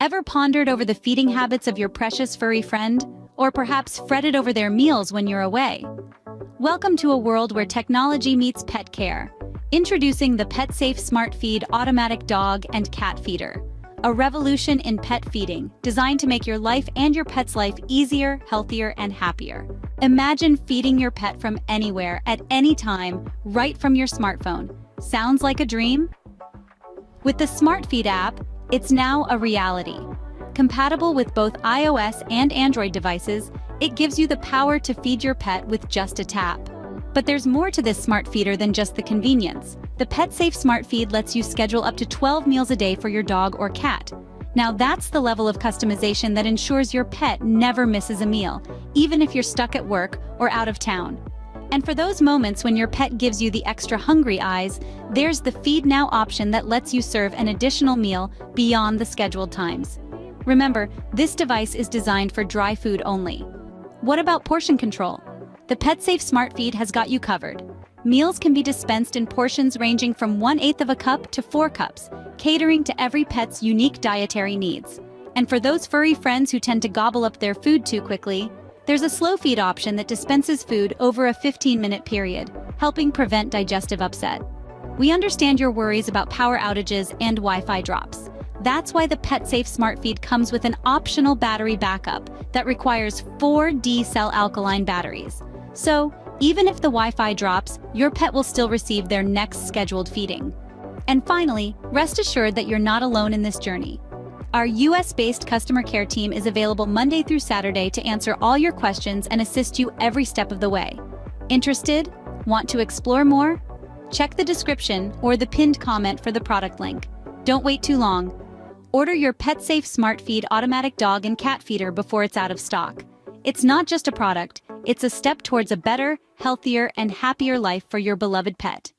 Ever pondered over the feeding habits of your precious furry friend? Or perhaps fretted over their meals when you're away? Welcome to a world where technology meets pet care. Introducing the PetSafe Smart Feed Automatic Dog and Cat Feeder. A revolution in pet feeding, designed to make your life and your pet's life easier, healthier, and happier. Imagine feeding your pet from anywhere, at any time, right from your smartphone. Sounds like a dream? With the Smart Feed app, it's now a reality. Compatible with both iOS and Android devices, it gives you the power to feed your pet with just a tap. But there's more to this smart feeder than just the convenience. The PetSafe Smart Feed lets you schedule up to 12 meals a day for your dog or cat. Now that's the level of customization that ensures your pet never misses a meal, even if you're stuck at work or out of town. And for those moments when your pet gives you the extra hungry eyes, there's the Feed Now option that lets you serve an additional meal beyond the scheduled times. Remember, this device is designed for dry food only. What about portion control? The PetSafe Smart Feed has got you covered. Meals can be dispensed in portions ranging from 1/8 of a cup to 4 cups, catering to every pet's unique dietary needs. And for those furry friends who tend to gobble up their food too quickly, there's a slow feed option that dispenses food over a 15-minute period, helping prevent digestive upset. We understand your worries about power outages and Wi-Fi drops. That's why the PetSafe Smart Feed comes with an optional battery backup that requires 4 D-cell alkaline batteries. So, even if the Wi-Fi drops, your pet will still receive their next scheduled feeding. And finally, rest assured that you're not alone in this journey. Our US-based customer care team is available Monday through Saturday to answer all your questions and assist you every step of the way. Interested? Want to explore more? Check the description or the pinned comment for the product link. Don't wait too long. Order your PetSafe Smart Feed Automatic Dog and Cat Feeder before it's out of stock. It's not just a product, it's a step towards a better, healthier, and happier life for your beloved pet.